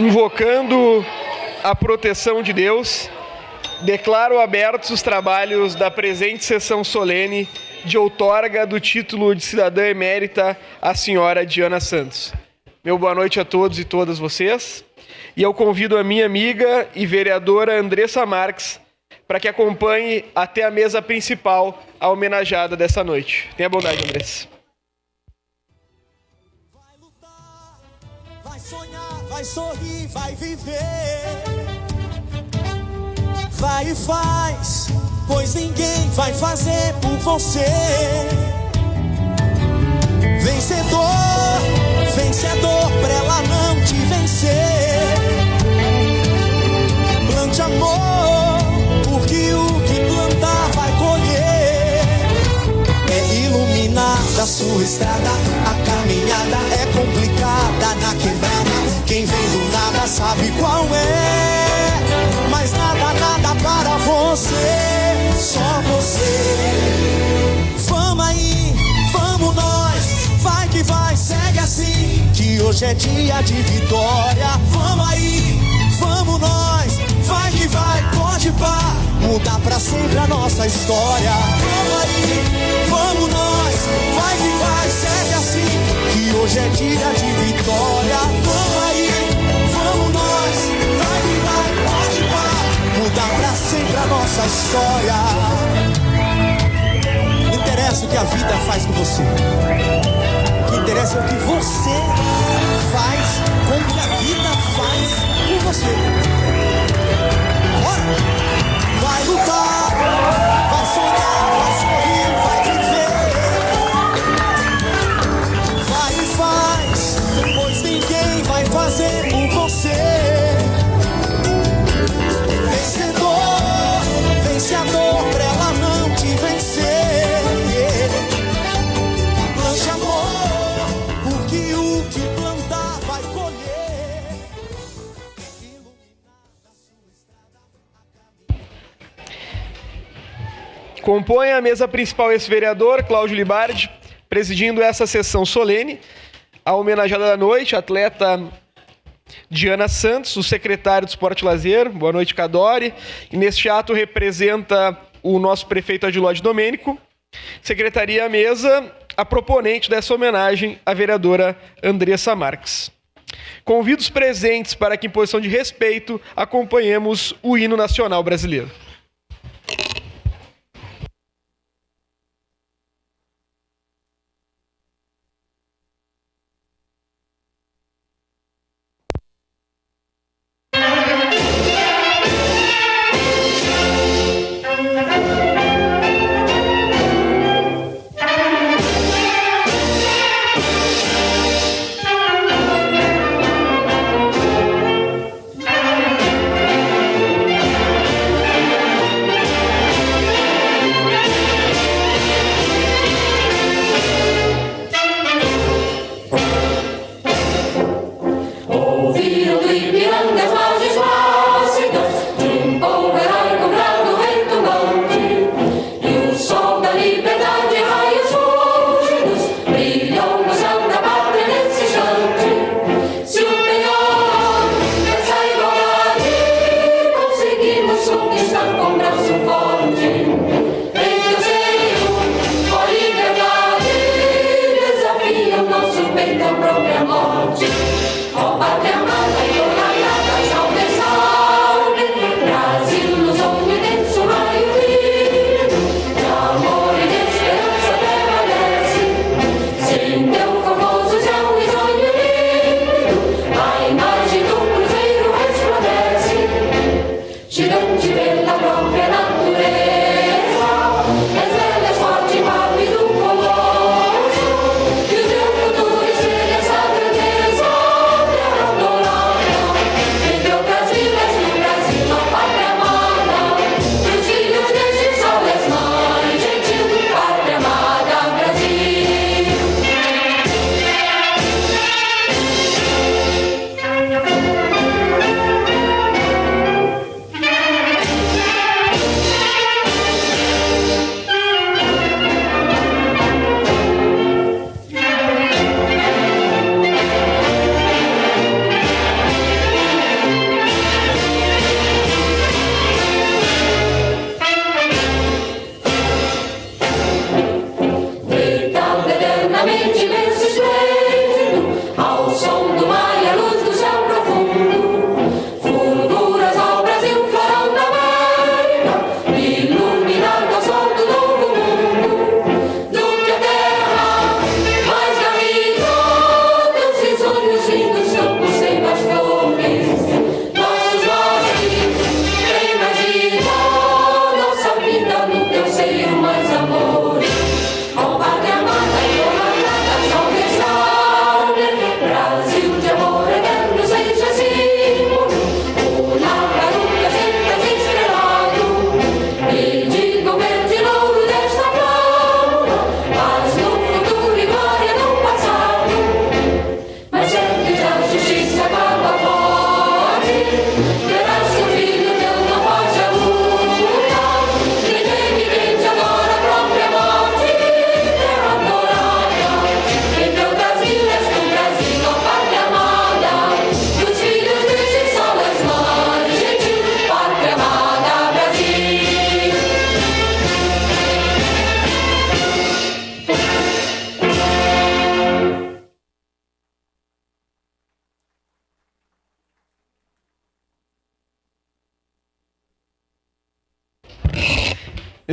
Invocando a proteção de Deus, declaro abertos os trabalhos da presente sessão solene de outorga do título de cidadã emérita à senhora Diana Santos. Meu boa noite a todos e todas vocês. E eu convido a minha amiga e vereadora Andressa Marques para que acompanhe até a mesa principal a homenageada dessa noite. Tenha bondade, Andressa. Vai lutar, vai sonhar, vai sorrir, vai viver. Vai e faz, pois ninguém vai fazer por você. Vencedor, vencedor, pra ela não te vencer. Plante amor, porque o que plantar vai colher. É iluminada a sua estrada, a caminhada é complicada na quebrada. Quem vem do nada sabe qual é. Mas nada, nada para você, só você. Vamos aí, vamos nós, vai que vai, segue assim, que hoje é dia de vitória. Vamos aí, vamos nós, vai que vai, pode pá, mudar pra sempre a nossa história. Vamos aí, vamos nós, vai que vai, segue assim, que hoje é dia de vitória. Vamos aí, vamos nós, vai que vai, pode pá, mudar pra sempre a nossa história. Não interessa o que a vida faz com você, o que interessa é o que você faz com o que a vida faz com você. Bora! Vai lutar, vai sonhar, vai sorrir, vai viver. Vai e faz, pois ninguém vai fazer por você. Vencedor, vencedor, pra ela não te vencer. Plante amor, porque o que plantar vai colher. Compõe a mesa principal esse vereador, Cláudio Libardi, presidindo essa sessão solene. A homenageada da noite, atleta Diana Santos, o secretário do Esporte e Lazer. Boa noite, Cadore. E neste ato representa o nosso prefeito Adilode Domênico. Secretaria à mesa, a proponente dessa homenagem, a vereadora Andressa Marques. Convido os presentes para que, em posição de respeito, acompanhemos o hino nacional brasileiro.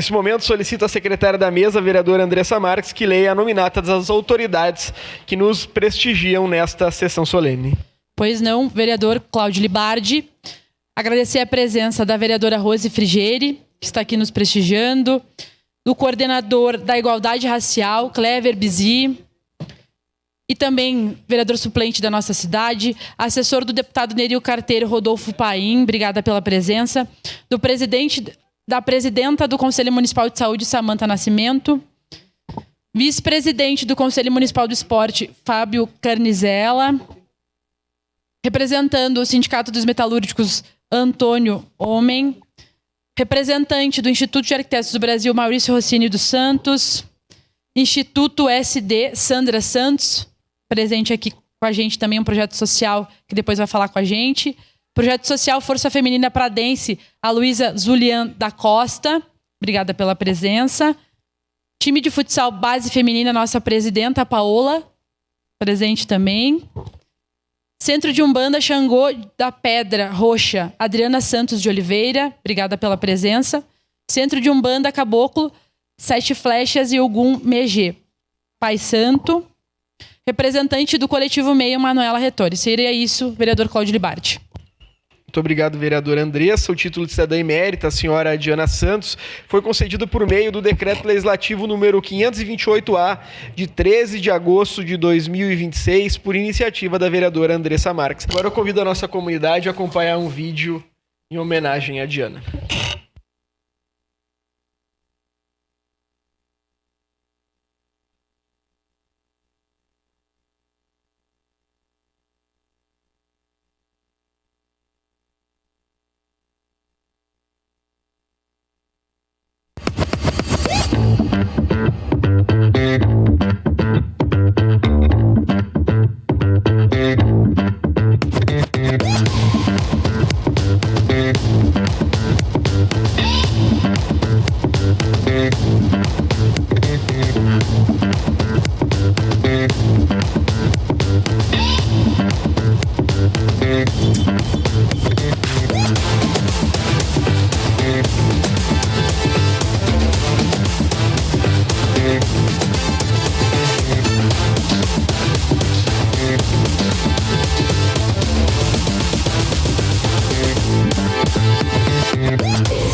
Nesse momento, solicito à secretária da mesa, a vereadora Andressa Marques, que leia a nominata das autoridades que nos prestigiam nesta sessão solene. Pois não, vereador Cláudio Libardi. Agradecer a presença da vereadora Rose Frigeri, que está aqui nos prestigiando, do coordenador da Igualdade Racial, Clever Bizi, e também vereador suplente da nossa cidade, assessor do deputado Neril Carteiro, Rodolfo Paim, obrigada pela presença, da presidenta do Conselho Municipal de Saúde, Samanta Nascimento, vice-presidente do Conselho Municipal do Esporte, Fábio Carnizella, representando o Sindicato dos Metalúrgicos, Antônio Homem, representante do Instituto de Arquitetos do Brasil, Maurício Rossini dos Santos, Instituto SD, Sandra Santos, presente aqui com a gente também, um projeto social que depois vai falar com a gente. Projeto Social Força Feminina Pradense, a Luísa Zulian da Costa, obrigada pela presença. Time de futsal base feminina, nossa presidenta, Paola, presente também. Centro de Umbanda Xangô da Pedra Roxa, Adriana Santos de Oliveira, obrigada pela presença. Centro de Umbanda Caboclo, Sete Flechas e Ogum Megê, Pai Santo. Representante do Coletivo Meio, Manuela Retori. Seria isso, vereador Cláudio Libardi. Muito obrigado, vereadora Andressa. O título de cidadã emérita, a senhora Diana Santos, foi concedido por meio do Decreto Legislativo número 528-A, de 13 de agosto de 2026, por iniciativa da vereadora Andressa Marques. Agora eu convido a nossa comunidade a acompanhar um vídeo em homenagem a Diana.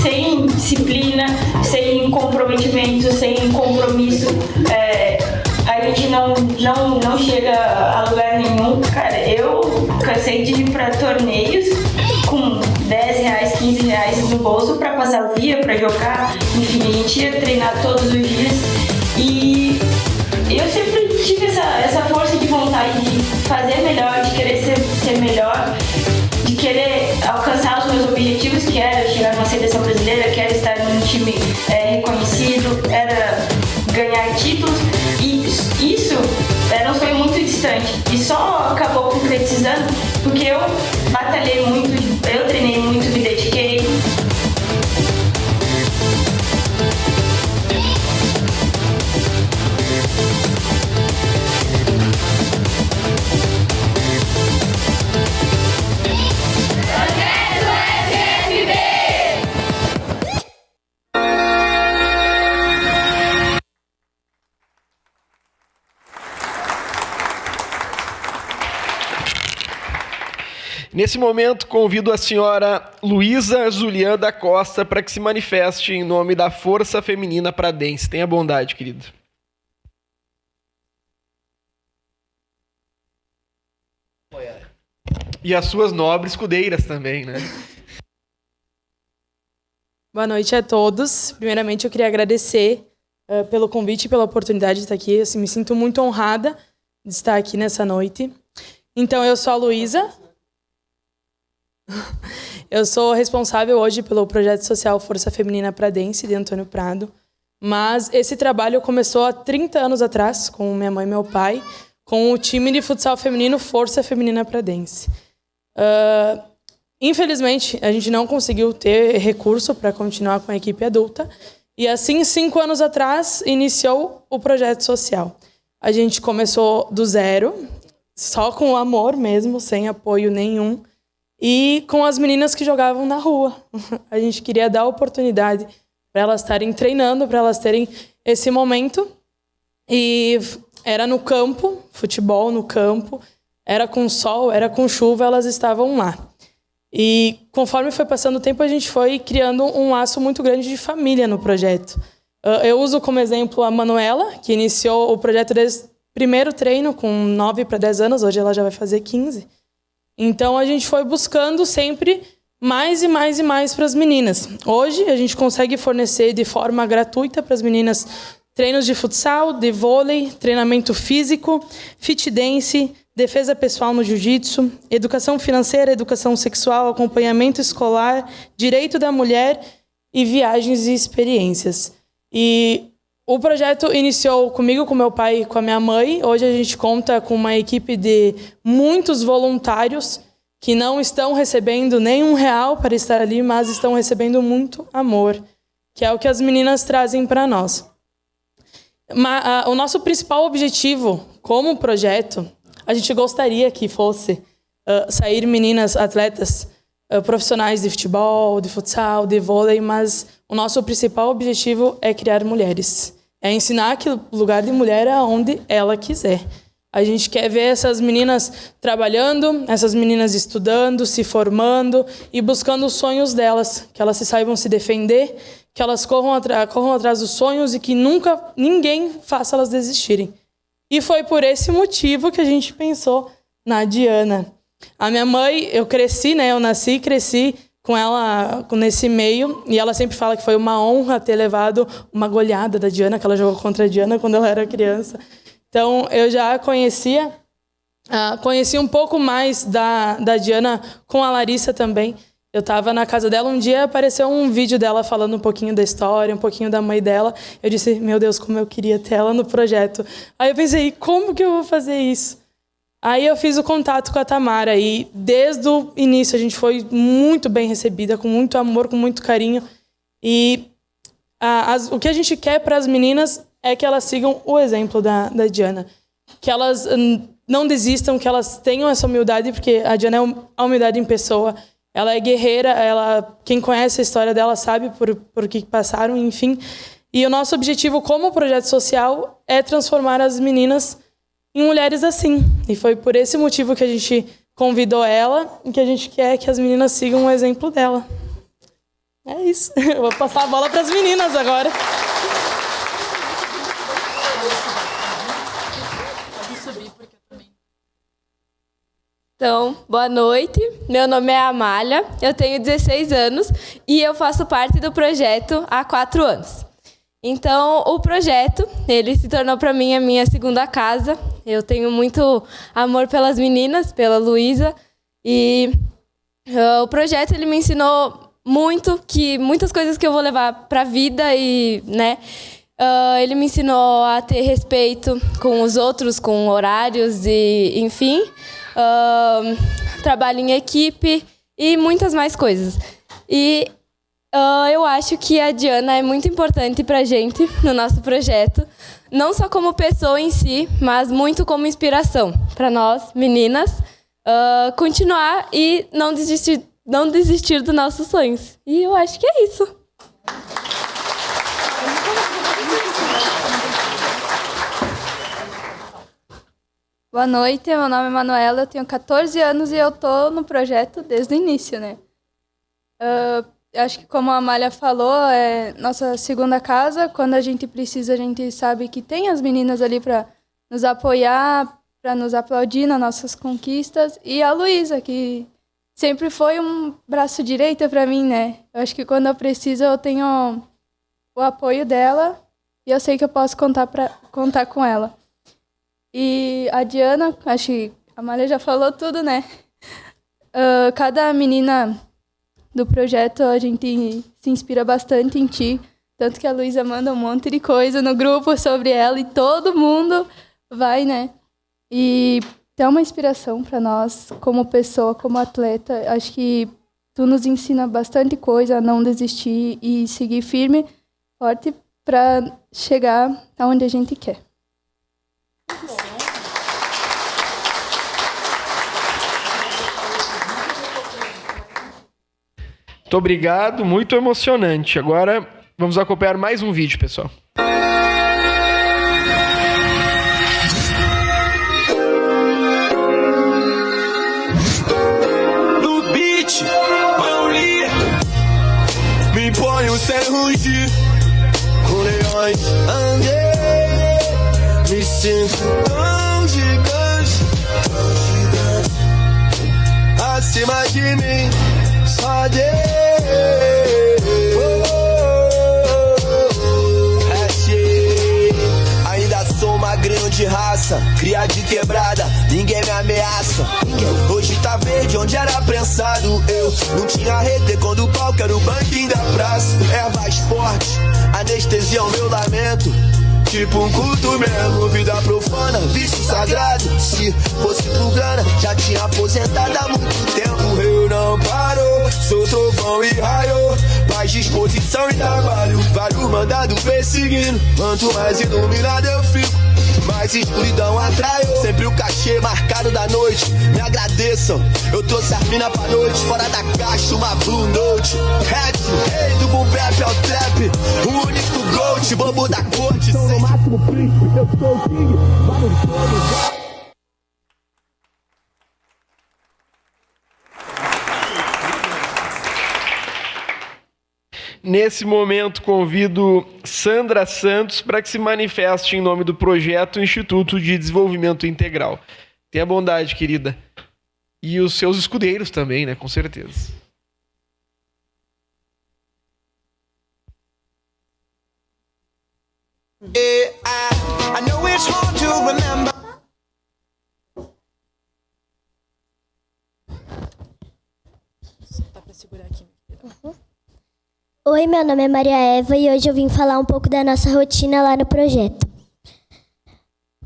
Sem disciplina, sem comprometimento, sem compromisso, a gente não chega a lugar nenhum. Cara, eu cansei de ir para torneios com R$10, R$15 no bolso para passar o dia, para jogar. Enfim, a gente ia treinar todos os dias e eu sempre tive essa força de vontade de fazer melhor, de querer ser melhor, de querer alcançar os meus objetivos, que era chegar numa seleção brasileira, que era estar num time reconhecido, era ganhar títulos, e isso era um sonho muito distante e só acabou concretizando porque eu batalhei muito, eu treinei muito, me dediquei. Nesse momento, convido a senhora Luísa Zulian da Costa para que se manifeste em nome da Força Feminina Pradense. Tenha bondade, querido. E as suas nobres escudeiras também, né? Boa noite a todos. Primeiramente, eu queria agradecer pelo convite e pela oportunidade de estar aqui. Eu me sinto muito honrada de estar aqui nessa noite. Então, eu sou a Luísa. Eu sou responsável hoje pelo projeto social Força Feminina Pradense, de Antônio Prado. Mas esse trabalho começou há 30 anos atrás, com minha mãe e meu pai, com o time de futsal feminino Força Feminina Pradense. Infelizmente, a gente não conseguiu ter recurso para continuar com a equipe adulta. E assim, 5 anos atrás, iniciou o projeto social. A gente começou do zero, só com o amor mesmo, sem apoio nenhum. E com as meninas que jogavam na rua. A gente queria dar oportunidade para elas estarem treinando, para elas terem esse momento. E era no campo, futebol no campo, era com sol, era com chuva, elas estavam lá. E conforme foi passando o tempo, a gente foi criando um laço muito grande de família no projeto. Eu uso como exemplo a Manuela, que iniciou o projeto desde o primeiro treino, com 9 para 10 anos, hoje ela já vai fazer 15. Então a gente foi buscando sempre mais e mais e mais para as meninas. Hoje a gente consegue fornecer de forma gratuita para as meninas treinos de futsal, de vôlei, treinamento físico, fit dance, defesa pessoal no jiu-jitsu, educação financeira, educação sexual, acompanhamento escolar, direito da mulher e viagens e experiências. E o projeto iniciou comigo, com meu pai e com a minha mãe. Hoje a gente conta com uma equipe de muitos voluntários que não estão recebendo nem R$1 para estar ali, mas estão recebendo muito amor, que é o que as meninas trazem para nós. O nosso principal objetivo como projeto, a gente gostaria que fosse sair meninas atletas profissionais de futebol, de futsal, de vôlei, mas o nosso principal objetivo é criar mulheres. É ensinar que o lugar de mulher é onde ela quiser. A gente quer ver essas meninas trabalhando, essas meninas estudando, se formando e buscando os sonhos delas, que elas saibam se defender, que elas corram atrás dos sonhos e que nunca ninguém faça elas desistirem. E foi por esse motivo que a gente pensou na Diana. A minha mãe, eu nasci e cresci com ela nesse meio, e ela sempre fala que foi uma honra ter levado uma goleada da Diana, que ela jogou contra a Diana quando ela era criança. Então, eu já conheci um pouco mais da Diana com a Larissa também. Eu estava na casa dela um dia, apareceu um vídeo dela falando um pouquinho da história, um pouquinho da mãe dela. Eu disse, meu Deus, como eu queria ter ela no projeto. Aí eu pensei, como que eu vou fazer isso? Aí eu fiz o contato com a Tamara e desde o início a gente foi muito bem recebida, com muito amor, com muito carinho. E o que a gente quer para as meninas é que elas sigam o exemplo da Diana. Que elas não desistam, que elas tenham essa humildade, porque a Diana é a humildade em pessoa. Ela é guerreira, quem conhece a história dela sabe por que passaram, enfim. E o nosso objetivo como projeto social é transformar as meninas em mulheres assim. E foi por esse motivo que a gente convidou ela e que a gente quer que as meninas sigam o exemplo dela. É isso. Eu vou passar a bola para as meninas agora. Então, boa noite. Meu nome é Amália, eu tenho 16 anos e eu faço parte do projeto há 4 anos. Então, o projeto, ele se tornou para mim a minha segunda casa. Eu tenho muito amor pelas meninas, pela Luísa, e o projeto ele me ensinou muitas coisas que eu vou levar para a vida e, né, ele me ensinou a ter respeito com os outros, com horários e, enfim, trabalho em equipe e muitas mais coisas. E eu acho que a Diana é muito importante pra gente no nosso projeto, não só como pessoa em si, mas muito como inspiração para nós, meninas, continuar e não desistir dos nossos sonhos. E eu acho que é isso. Boa noite, meu nome é Manuela, eu tenho 14 anos e eu tô no projeto desde o início, né? Acho que como a Amália falou, é nossa segunda casa. Quando a gente precisa, a gente sabe que tem as meninas ali para nos apoiar, para nos aplaudir nas nossas conquistas. E a Luísa, que sempre foi um braço direito para mim, né? Eu acho que quando eu preciso, eu tenho o apoio dela e eu sei que eu posso contar com ela. E a Diana, acho que a Amália já falou tudo, né? Cada menina do projeto, a gente se inspira bastante em ti. Tanto que a Luísa manda um monte de coisa no grupo sobre ela e todo mundo vai, né? E é uma inspiração para nós, como pessoa, como atleta. Acho que tu nos ensina bastante coisa, a não desistir e seguir firme, forte, para chegar aonde a gente quer. Muito obrigado, muito emocionante. Agora Vamos acompanhar mais um vídeo, pessoal. No beat, Mauli, me ponho sem rugir. Com leões andei, me sinto tão gigante, acima de mim, só Deus. Ainda sou uma grande raça, cria de quebrada, ninguém me ameaça. Hoje tá verde onde era prensado. Eu não tinha rede quando o palco era o banquinho da praça. Ervas fortes, anestesia o meu lamento. Tipo um culto mesmo, vida profana, vício sagrado. Se fosse por grana, já tinha aposentado há muito tempo. Eu não paro, sou trovão e raio, paz, disposição e trabalho. Vários mandados perseguindo, quanto mais iluminado eu fico, mais escuridão atrai. Sempre o cachê marcado da noite, me agradeçam. Eu trouxe as mina pra noite, fora da caixa, uma Blue Note. Rap, rei do boom bap ao trap, o único gold, bobo da corte. São no máximo príncipe, eu sou o king, vários todos. Nesse momento, convido Sandra Santos para que se manifeste em nome do projeto Instituto de Desenvolvimento Integral. Tenha bondade, querida. E os seus escudeiros também, né? Com certeza. I know it's hard to remember. Dá pra segurar aqui. Oi, meu nome é Maria Eva e hoje eu vim falar um pouco da nossa rotina lá no projeto.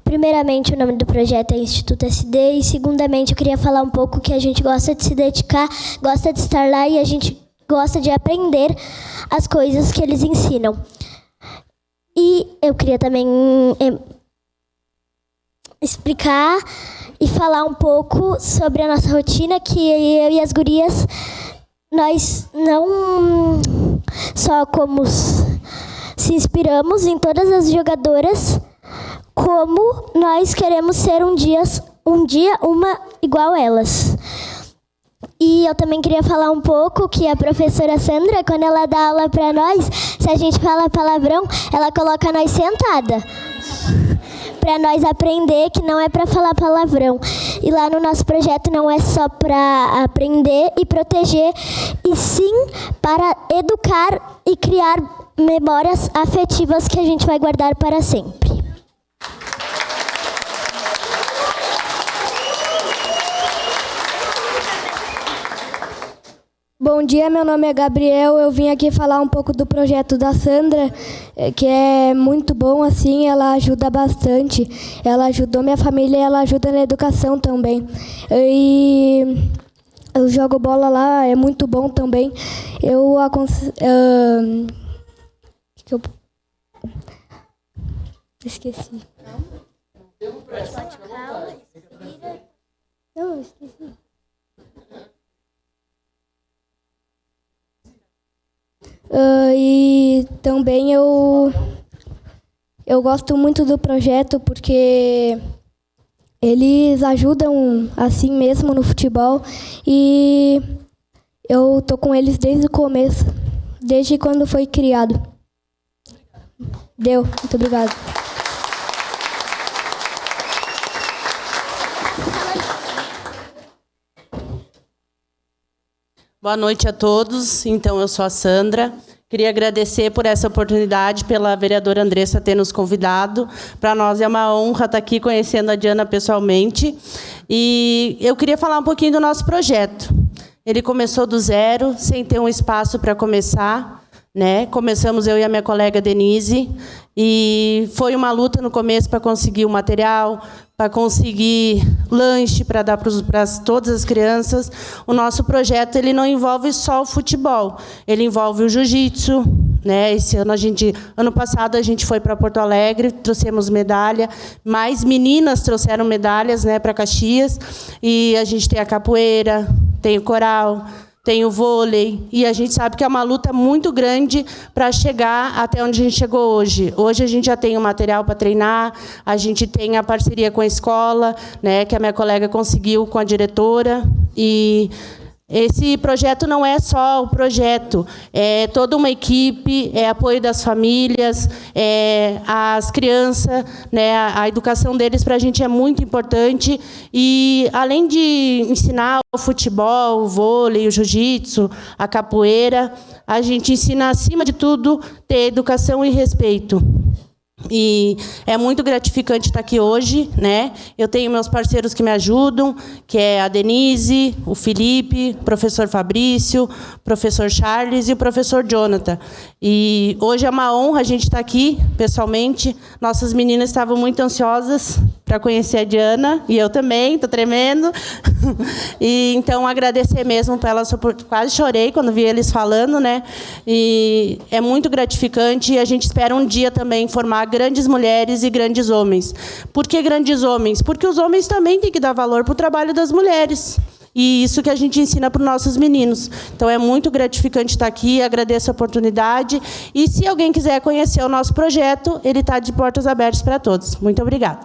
Primeiramente, o nome do projeto é Instituto SD e, segundamente, eu queria falar um pouco que a gente gosta de se dedicar, gosta de estar lá e a gente gosta de aprender as coisas que eles ensinam. E eu queria também explicar e falar um pouco sobre a nossa rotina, que eu e as gurias, nós não só como se inspiramos em todas as jogadoras, como nós queremos ser um dia uma igual elas. E eu também queria falar um pouco que a professora Sandra, quando ela dá aula para nós, se a gente fala palavrão, ela coloca nós sentada, para nós aprender que não é para falar palavrão. E lá no nosso projeto não é só para aprender e proteger, e sim para educar e criar memórias afetivas que a gente vai guardar para sempre. Bom dia, meu nome é Gabriel, eu vim aqui falar um pouco do projeto da Sandra, que é muito bom, assim, ela ajuda bastante, ela ajudou minha família e ela ajuda na educação também. E eu jogo bola lá, é muito bom também. Eu aconselho... Esqueci. Não, eu esqueci. E também eu gosto muito do projeto porque eles ajudam assim mesmo no futebol e eu tô com eles desde o começo, desde quando foi criado. Deu, muito obrigada. Boa noite a todos. Então, eu sou a Sandra. Queria agradecer por essa oportunidade, pela vereadora Andressa ter nos convidado. Para nós é uma honra estar aqui conhecendo a Diana pessoalmente. E eu queria falar um pouquinho do nosso projeto. Ele começou do zero, sem ter um espaço para começar, né? Começamos eu e a minha colega Denise, e foi uma luta no começo para conseguir o material, para conseguir lanche para dar para todas as crianças. O nosso projeto ele não envolve só o futebol, ele envolve o jiu-jitsu, né? Ano passado a gente foi para Porto Alegre, trouxemos medalha, mais meninas trouxeram medalhas, né, para Caxias, e a gente tem a capoeira, tem o coral, tem o vôlei, e a gente sabe que é uma luta muito grande para chegar até onde a gente chegou hoje. Hoje a gente já tem o material para treinar, a gente tem a parceria com a escola, né, que a minha colega conseguiu com a diretora, e esse projeto não é só o projeto, é toda uma equipe, é apoio das famílias, as crianças, né, a educação deles para a gente é muito importante. E, além de ensinar o futebol, o vôlei, o jiu-jitsu, a capoeira, a gente ensina, acima de tudo, ter educação e respeito. E é muito gratificante estar aqui hoje, né? Eu tenho meus parceiros que me ajudam, que é a Denise, o Felipe, o professor Fabrício, o professor Charles e o professor Jonathan. E hoje é uma honra a gente estar aqui, pessoalmente. Nossas meninas estavam muito ansiosas para conhecer a Diana, e eu também, estou tremendo. E, então, agradecer mesmo pela sua oportunidade. Quase chorei quando vi eles falando, né? E é muito gratificante, e a gente espera um dia também formar grandes mulheres e grandes homens. Por que grandes homens? Porque os homens também têm que dar valor para o trabalho das mulheres. E isso que a gente ensina para os nossos meninos. Então, é muito gratificante estar aqui, agradeço a oportunidade. E, se alguém quiser conhecer o nosso projeto, ele está de portas abertas para todos. Muito obrigada.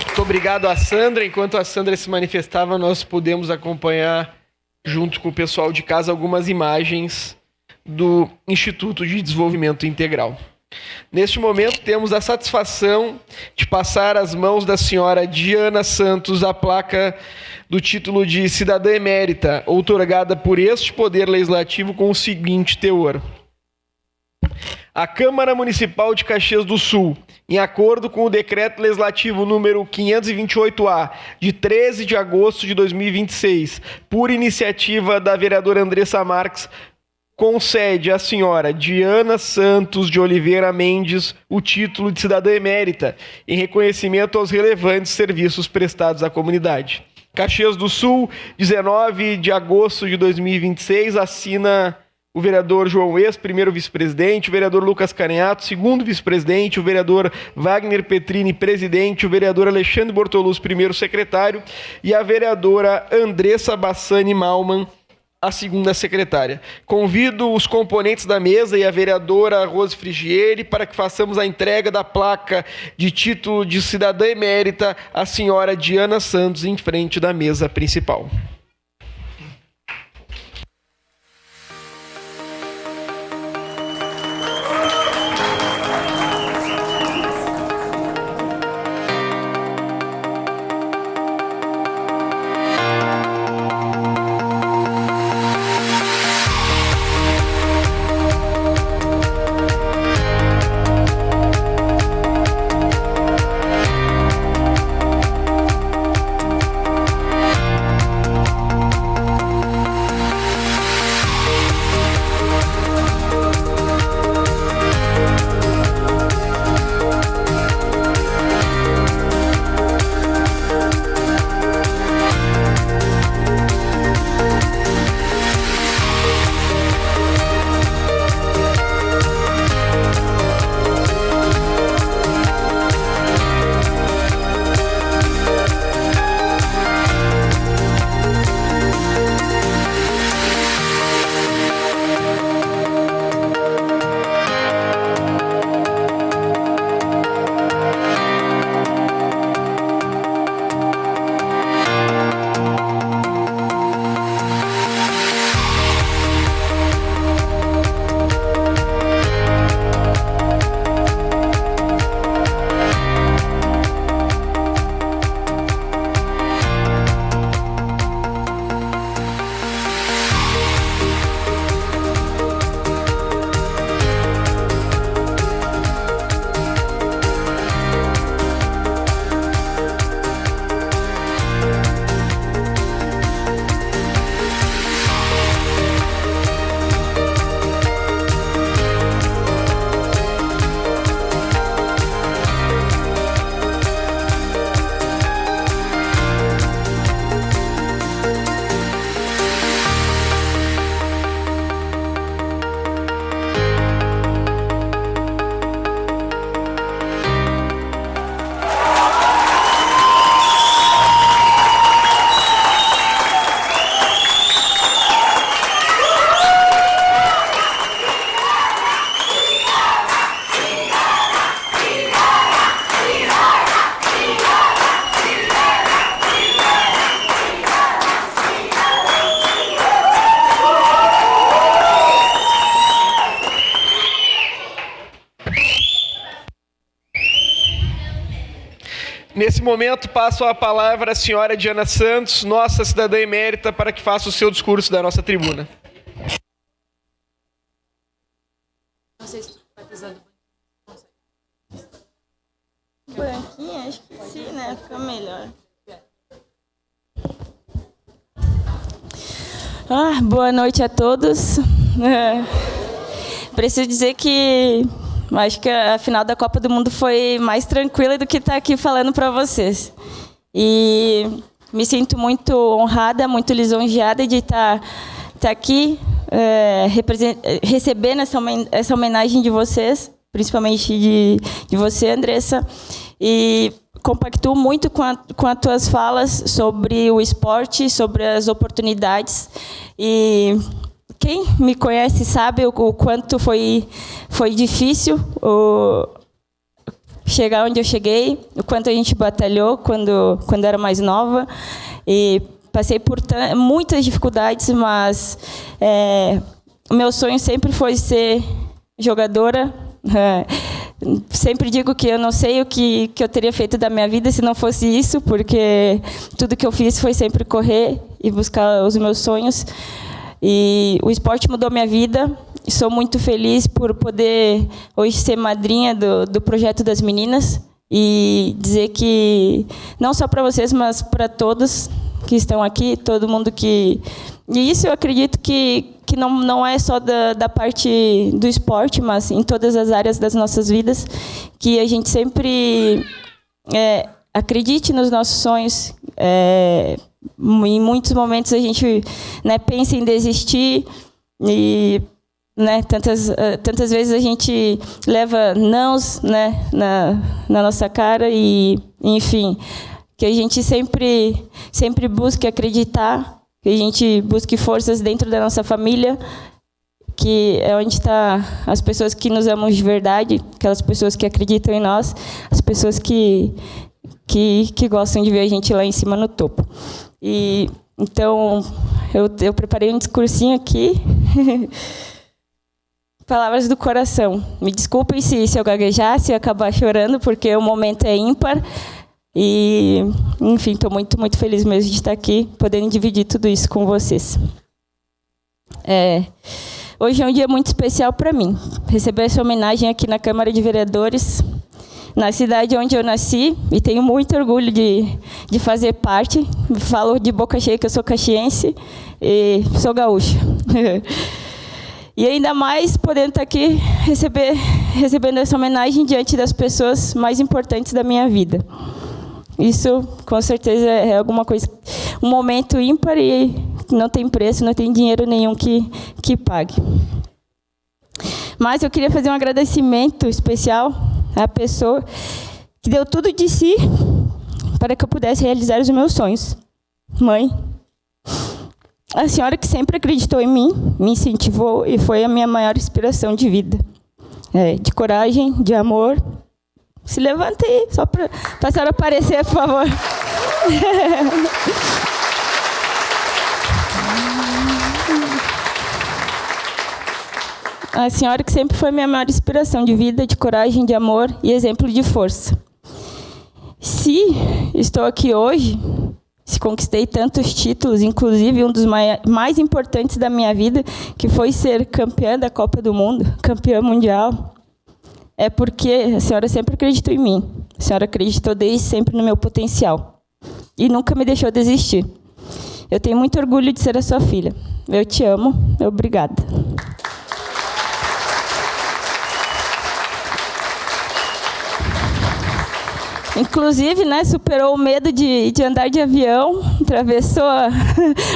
Muito obrigado a Sandra. Enquanto a Sandra se manifestava, nós pudemos acompanhar, junto com o pessoal de casa, algumas imagens do Instituto de Desenvolvimento Integral. Neste momento, temos a satisfação de passar às mãos da senhora Diana Santos a placa do título de Cidadã Emérita, outorgada por este Poder Legislativo com o seguinte teor: a Câmara Municipal de Caxias do Sul, em acordo com o Decreto Legislativo número 528-A, de 13 de agosto de 2026, por iniciativa da vereadora Andressa Marques, concede à senhora Diana Santos de Oliveira Mendes o título de cidadã emérita, em reconhecimento aos relevantes serviços prestados à comunidade. Caxias do Sul, 19 de agosto de 2026, assina o vereador João Ex, primeiro vice-presidente, o vereador Lucas Caneato, segundo vice-presidente, o vereador Wagner Petrini, presidente, o vereador Alexandre Bortoluz, primeiro secretário, e a vereadora Andressa Bassani Malman, a segunda secretária. Convido os componentes da mesa e a vereadora Rose Frigieri para que façamos a entrega da placa de título de cidadã emérita à senhora Diana Santos em frente da mesa principal. Nesse momento, passo a palavra à senhora Diana Santos, nossa cidadã emérita, para que faça o seu discurso da nossa tribuna. Não sei se vai precisar do branquinho, acho que sim, né? Fica melhor. Boa noite a todos. Preciso dizer que acho que a final da Copa do Mundo foi mais tranquila do que estar aqui falando para vocês. E me sinto muito honrada, muito lisonjeada de estar aqui recebendo essa homenagem de vocês, principalmente de você, Andressa. E compactuo muito com as tuas falas sobre o esporte, sobre as oportunidades. E quem me conhece sabe o quanto foi difícil chegar onde eu cheguei, o quanto a gente batalhou quando era mais nova. E passei por muitas dificuldades, mas o meu sonho sempre foi ser jogadora. Sempre digo que eu não sei o que eu teria feito da minha vida se não fosse isso, porque tudo que eu fiz foi sempre correr e buscar os meus sonhos. E o esporte mudou minha vida. Sou muito feliz por poder hoje ser madrinha do projeto das meninas e dizer que, não só para vocês, mas para todos que estão aqui, todo mundo que... E isso eu acredito que não é só da parte do esporte, mas em todas as áreas das nossas vidas, que a gente sempre acredite nos nossos sonhos. Em muitos momentos a gente pensa em desistir e tantas vezes a gente leva nãos na nossa cara e, enfim, que a gente sempre busque acreditar, que a gente busque forças dentro da nossa família, que é onde estão as pessoas que nos amam de verdade, aquelas pessoas que acreditam em nós, as pessoas que gostam de ver a gente lá em cima no topo. E então eu preparei um discursinho aqui. Palavras do coração. Me desculpem se eu gaguejar, se eu acabar chorando, porque o momento é ímpar. E, enfim, estou muito, muito feliz mesmo de estar aqui, podendo dividir tudo isso com vocês. Hoje é um dia muito especial para mim. Receber essa homenagem aqui na Câmara de Vereadores, na cidade onde eu nasci, e tenho muito orgulho de fazer parte. Falo de boca cheia que eu sou caxiense e sou gaúcha. E ainda mais podendo estar aqui recebendo essa homenagem diante das pessoas mais importantes da minha vida. Isso, com certeza, é alguma coisa, um momento ímpar e não tem preço, não tem dinheiro nenhum que pague. Mas eu queria fazer um agradecimento especial à pessoa que deu tudo de si para que eu pudesse realizar os meus sonhos. Mãe, a senhora que sempre acreditou em mim, me incentivou e foi a minha maior inspiração de vida. De coragem, de amor. Se levante aí, só para a senhora aparecer, por favor. A senhora que sempre foi a minha maior inspiração de vida, de coragem, de amor e exemplo de força. Se estou aqui hoje, se conquistei tantos títulos, inclusive um dos mais importantes da minha vida, que foi ser campeã da Copa do Mundo, campeã mundial, é porque a senhora sempre acreditou em mim. A senhora acreditou desde sempre no meu potencial e nunca me deixou desistir. Eu tenho muito orgulho de ser a sua filha. Eu te amo. Obrigada. Inclusive, superou o medo de andar de avião, atravessou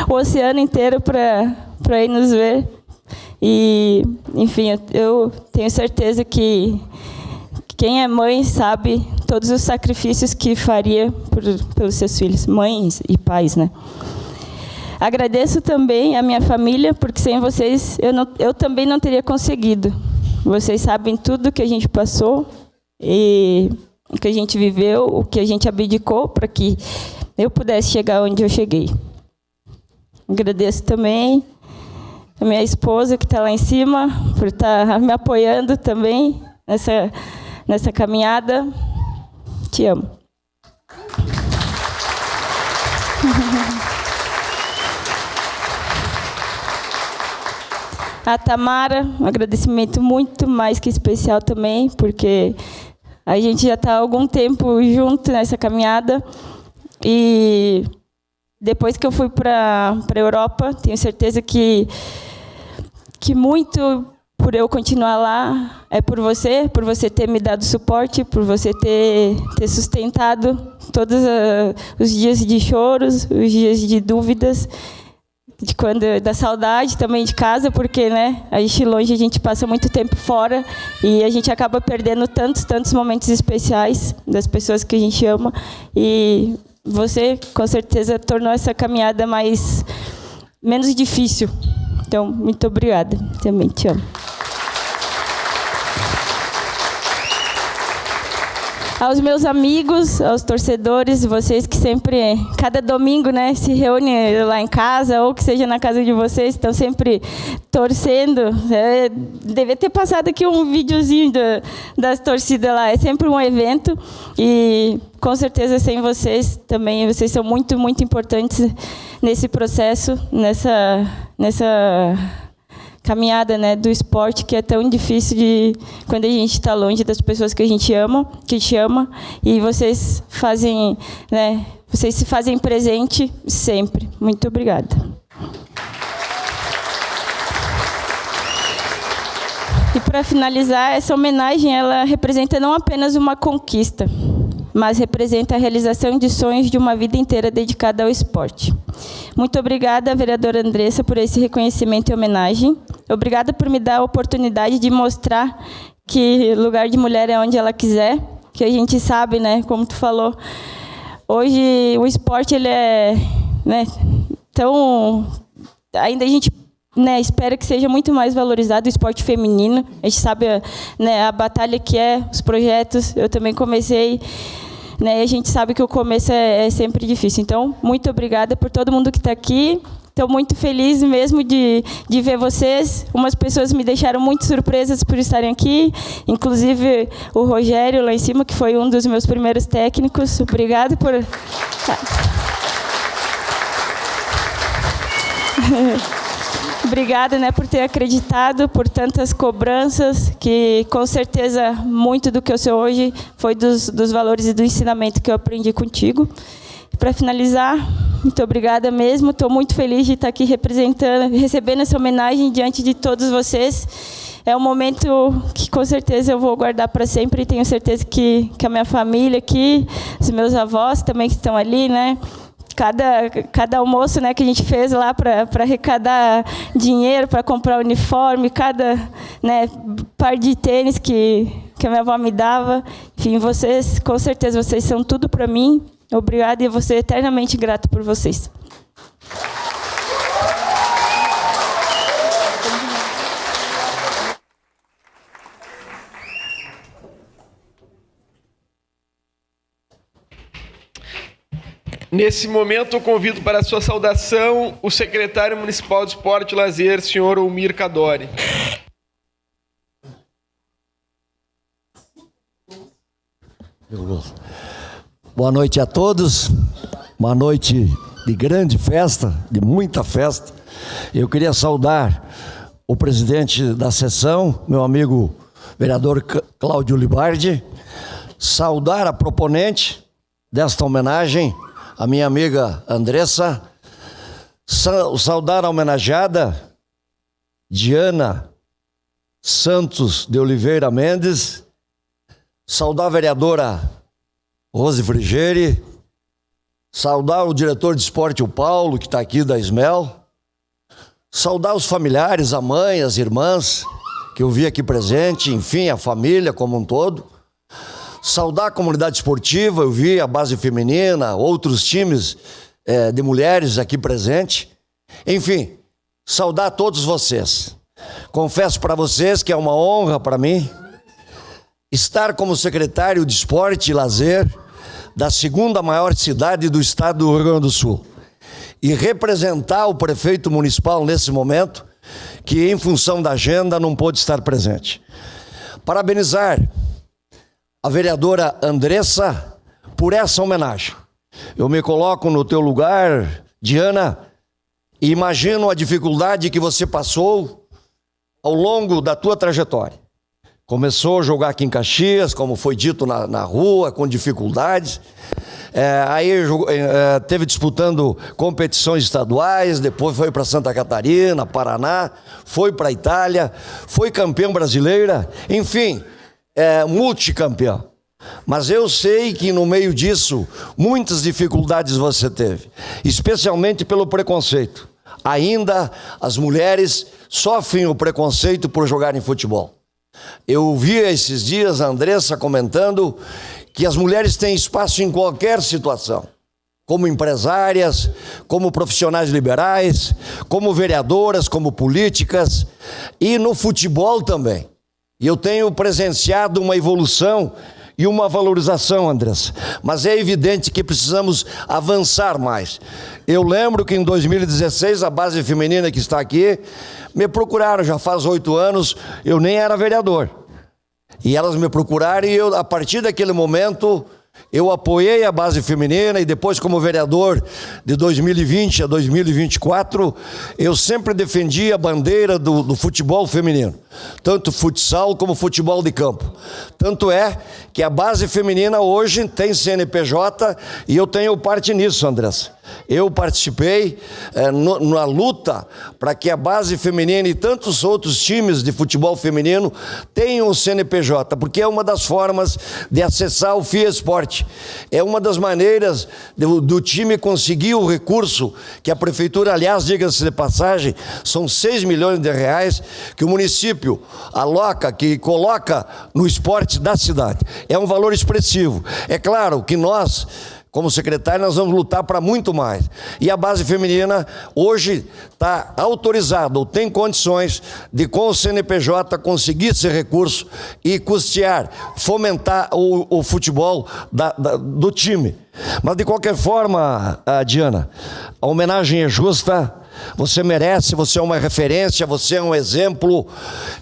o oceano inteiro para ir nos ver. E, enfim, eu tenho certeza que quem é mãe sabe todos os sacrifícios que faria pelos seus filhos, mães e pais, Agradeço também a minha família, porque sem vocês eu também não teria conseguido. Vocês sabem tudo que a gente passou e o que a gente viveu, o que a gente abdicou para que eu pudesse chegar onde eu cheguei. Agradeço também a minha esposa, que está lá em cima, por estar me apoiando também nessa caminhada. Te amo. A Tamara, um agradecimento muito mais que especial também, porque a gente já está há algum tempo junto nessa caminhada. E depois que eu fui para a Europa, tenho certeza que muito por eu continuar lá é por você ter me dado suporte, por você ter sustentado todos os dias de choros, os dias de dúvidas, da saudade também de casa, porque, né, a gente longe, a gente passa muito tempo fora e a gente acaba perdendo tantos momentos especiais das pessoas que a gente ama. E você, com certeza, tornou essa caminhada menos difícil. Então, muito obrigada. Também te amo. Aos meus amigos, aos torcedores, vocês que sempre, cada domingo, né, se reúnem lá em casa, ou que seja na casa de vocês, estão sempre torcendo. Devia ter passado aqui um videozinho das torcidas lá. É sempre um evento e, com certeza, sem vocês também, vocês são muito, muito importantes nesse processo, nessa caminhada, né, do esporte, que é tão difícil quando a gente está longe das pessoas que a gente ama, e vocês fazem, né, vocês se fazem presente sempre. Muito obrigada. E para finalizar, essa homenagem, ela representa não apenas uma conquista, mas representa a realização de sonhos de uma vida inteira dedicada ao esporte. Muito obrigada, vereadora Andressa, por esse reconhecimento e homenagem. Obrigada por me dar a oportunidade de mostrar que lugar de mulher é onde ela quiser, que a gente sabe, né, como tu falou, hoje o esporte, ele é, né, tão... Ainda a gente, né, espera que seja muito mais valorizado o esporte feminino. A gente sabe, né, a batalha que é, os projetos. Eu também comecei, né, e a gente sabe que o começo é sempre difícil. Então, muito obrigada por todo mundo que está aqui. Estou muito feliz mesmo de ver vocês. Umas pessoas me deixaram muito surpresas por estarem aqui, inclusive o Rogério lá em cima, que foi um dos meus primeiros técnicos. Obrigado por... Obrigada, né, por ter acreditado, por tantas cobranças, que com certeza muito do que eu sou hoje foi dos valores e do ensinamento que eu aprendi contigo. Para finalizar, muito obrigada mesmo. Estou muito feliz de estar aqui recebendo essa homenagem diante de todos vocês. É um momento que com certeza eu vou guardar para sempre, e tenho certeza que a minha família aqui, os meus avós também que estão ali, né? Cada almoço, né, que a gente fez lá para arrecadar dinheiro, para comprar uniforme, cada, né, par de tênis que a minha avó me dava. Enfim, vocês, com certeza, vocês são tudo para mim. Obrigada, e eu vou ser eternamente grato por vocês. Nesse momento, eu convido para a sua saudação o secretário municipal de Esporte e Lazer, senhor Almir Cadori. Boa noite a todos. Uma noite de grande festa, de muita festa. Eu queria saudar o presidente da sessão, meu amigo vereador Cláudio Libardi, saudar a proponente desta homenagem, a minha amiga Andressa, saudar a homenageada Diana Santos de Oliveira Mendes, saudar a vereadora Rose Frigeri, saudar o diretor de esporte, o Paulo, que está aqui da Ismel, saudar os familiares, a mãe, as irmãs, que eu vi aqui presente, enfim, a família como um todo. Saudar a comunidade esportiva, eu vi a base feminina, outros times de mulheres aqui presentes. Enfim, saudar todos vocês. Confesso para vocês que é uma honra para mim estar como secretário de Esporte e Lazer da segunda maior cidade do estado do Rio Grande do Sul e representar o prefeito municipal nesse momento, que em função da agenda não pôde estar presente. Parabenizar a vereadora Andressa por essa homenagem. Eu me coloco no teu lugar, Diana, e imagino a dificuldade que você passou ao longo da tua trajetória? Começou a jogar aqui em Caxias, como foi dito na rua, com dificuldades. Aí teve disputando competições estaduais, depois foi para Santa Catarina, Paraná, foi para a Itália, foi campeão brasileira, enfim, multicampeão. Mas eu sei que no meio disso, muitas dificuldades você teve, especialmente pelo preconceito. Ainda as mulheres sofrem o preconceito por jogarem futebol. Eu vi esses dias a Andressa comentando que as mulheres têm espaço em qualquer situação, como empresárias, como profissionais liberais, como vereadoras, como políticas, e no futebol também. E eu tenho presenciado uma evolução e uma valorização, Andressa, mas é evidente que precisamos avançar mais. Eu lembro que em 2016, a base feminina que está aqui, me procuraram, já faz 8 anos, eu nem era vereador. E elas me procuraram e eu, a partir daquele momento, eu apoiei a base feminina e depois, como vereador de 2020 a 2024, eu sempre defendi a bandeira do futebol feminino, tanto futsal como futebol de campo. Tanto é que a base feminina hoje tem CNPJ e eu tenho parte nisso, Andressa. Eu participei na luta para que a base feminina e tantos outros times de futebol feminino tenham o CNPJ, porque é uma das formas de acessar o FIA Esporte. É uma das maneiras do time conseguir o recurso que a prefeitura, aliás, diga-se de passagem, são 6 milhões de reais que o município aloca, que coloca no esporte da cidade. É um valor expressivo. É claro que nós, como secretário, nós vamos lutar para muito mais. E a base feminina hoje está autorizada, ou tem condições de, com o CNPJ, conseguir esse recurso e custear, fomentar o futebol do time. Mas, de qualquer forma, Diana, a homenagem é justa. Você merece, você é uma referência, você é um exemplo.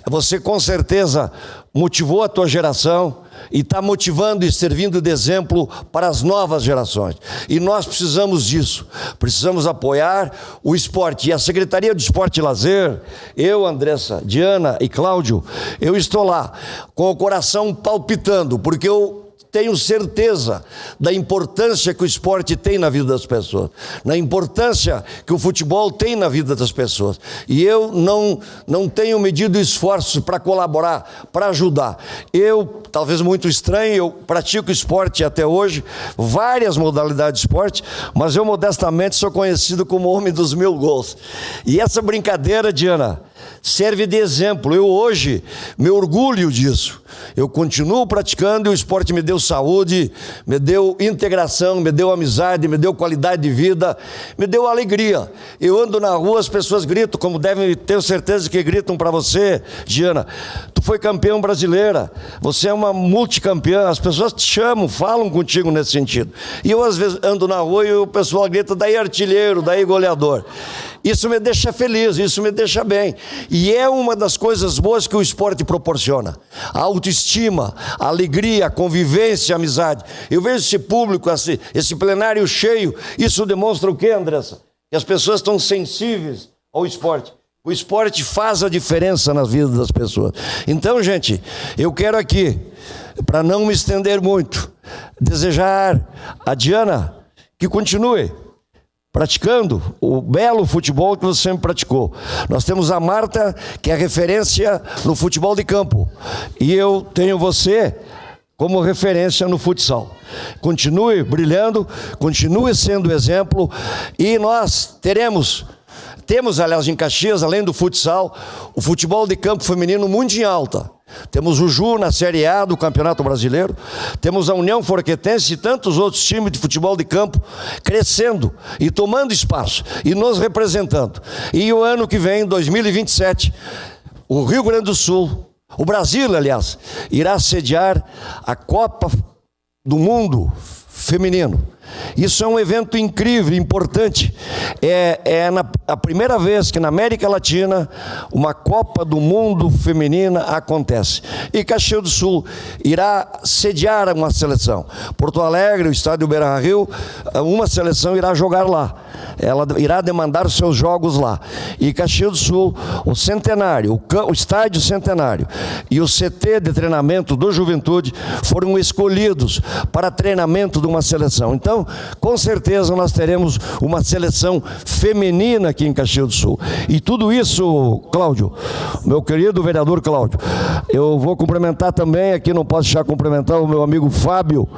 Você, com certeza, motivou a tua geração e está motivando e servindo de exemplo para as novas gerações. E nós precisamos disso. Precisamos apoiar o esporte. E a Secretaria de Esporte e Lazer, eu, Andressa, Diana e Cláudio, eu estou lá com o coração palpitando, porque eu tenho certeza da importância que o esporte tem na vida das pessoas, na importância que o futebol tem na vida das pessoas. E eu não tenho medido esforços para colaborar, para ajudar. Eu, talvez muito estranho, eu pratico esporte até hoje, várias modalidades de esporte, mas eu modestamente sou conhecido como o homem dos 1000 gols. E essa brincadeira, Diana, serve de exemplo. Eu hoje me orgulho disso. Eu continuo praticando e o esporte me deu saúde, me deu integração, me deu amizade, me deu qualidade de vida, me deu alegria. Eu ando na rua, as pessoas gritam, como devem ter certeza que gritam para você, Diana. Tu foi campeã brasileira, você é uma multicampeã, as pessoas te chamam, falam contigo nesse sentido. E eu às vezes ando na rua e o pessoal grita, daí artilheiro, daí goleador. Isso me deixa feliz, isso me deixa bem. E é uma das coisas boas que o esporte proporciona. A autoestima, a alegria, a convivência, a amizade. Eu vejo esse público, esse plenário cheio. Isso demonstra o quê, Andressa? Que as pessoas estão sensíveis ao esporte. O esporte faz a diferença nas vidas das pessoas. Então, gente, eu quero aqui, para não me estender muito, desejar a Diana que continue praticando o belo futebol que você sempre praticou. Nós temos a Marta, que é referência no futebol de campo. E eu tenho você como referência no futsal. Continue brilhando, continue sendo exemplo. E nós temos, aliás, em Caxias, além do futsal, o futebol de campo feminino muito em alta. Temos o Ju na Série A do Campeonato Brasileiro, temos a União Forquetense e tantos outros times de futebol de campo crescendo e tomando espaço e nos representando. E o ano que vem, 2027, o Rio Grande do Sul, o Brasil, aliás, irá sediar a Copa do Mundo feminino. Isso é um evento incrível, importante. É a primeira vez que na América Latina uma Copa do Mundo feminina acontece. E Caxias do Sul irá sediar uma seleção. Porto Alegre, o estádio Beira-Rio, uma seleção irá jogar lá. Ela irá demandar seus jogos lá. E Caxias do Sul, o Centenário, o estádio Centenário e o CT de treinamento do Juventude foram escolhidos para treinamento de uma seleção. Então, com certeza nós teremos uma seleção feminina aqui em Caxias do Sul. E tudo isso, Cláudio, meu querido vereador Cláudio, eu vou cumprimentar também, aqui não posso deixar de cumprimentar o meu amigo Fábio,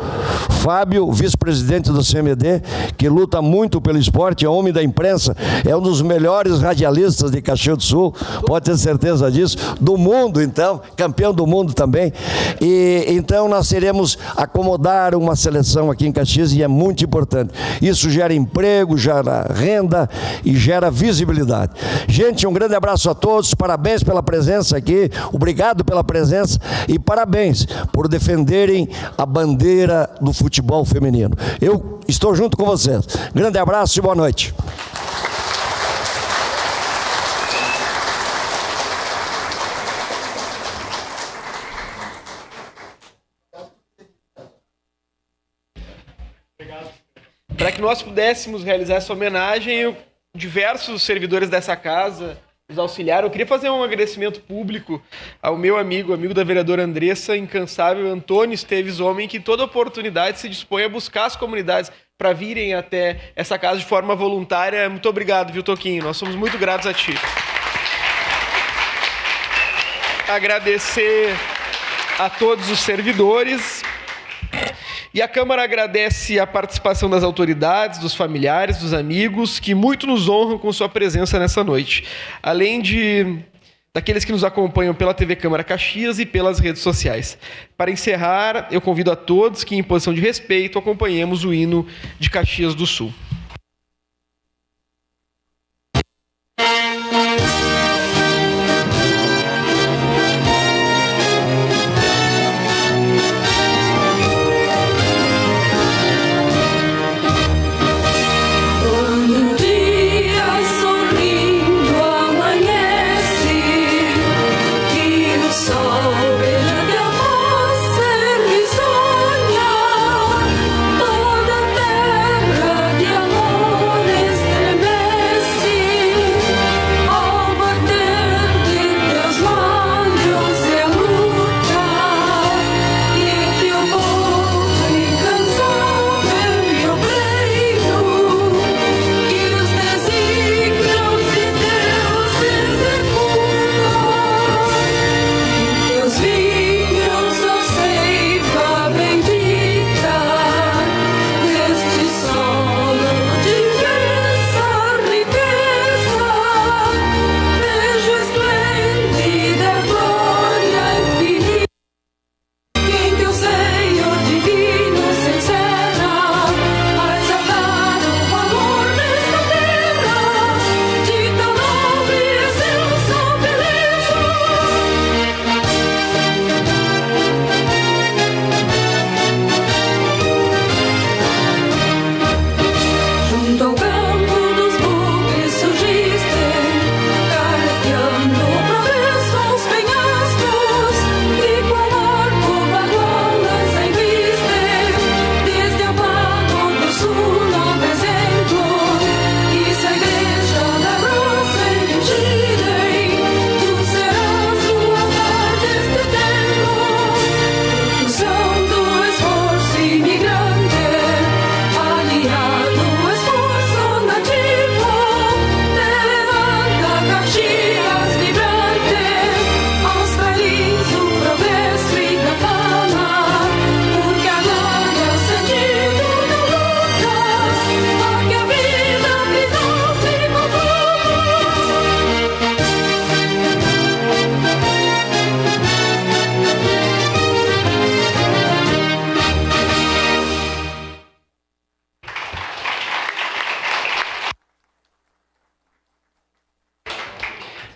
vice-presidente do CMD, que luta muito pelo esporte, é homem da imprensa, é um dos melhores radialistas de Caxias do Sul, pode ter certeza disso, do mundo então, campeão do mundo também. E então nós teremos acomodar uma seleção aqui em Caxias e é muito importante. Isso gera emprego, gera renda e gera visibilidade. Gente, um grande abraço a todos, parabéns pela presença aqui, obrigado pela presença e parabéns por defenderem a bandeira do futebol feminino. Eu estou junto com vocês. Grande abraço e boa noite. Para que nós pudéssemos realizar essa homenagem, diversos servidores dessa casa nos auxiliaram. Eu queria fazer um agradecimento público ao meu amigo da vereadora Andressa, incansável Antônio Esteves, homem que toda oportunidade se dispõe a buscar as comunidades para virem até essa casa de forma voluntária. Muito obrigado, viu, Toquinho? Nós somos muito gratos a ti. Agradecer a todos os servidores. E a Câmara agradece a participação das autoridades, dos familiares, dos amigos, que muito nos honram com sua presença nessa noite. Além daqueles que nos acompanham pela TV Câmara Caxias e pelas redes sociais. Para encerrar, eu convido a todos que, em posição de respeito, acompanhemos o hino de Caxias do Sul.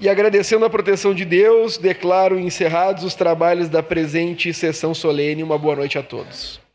E agradecendo a proteção de Deus, declaro encerrados os trabalhos da presente sessão solene. Uma boa noite a todos.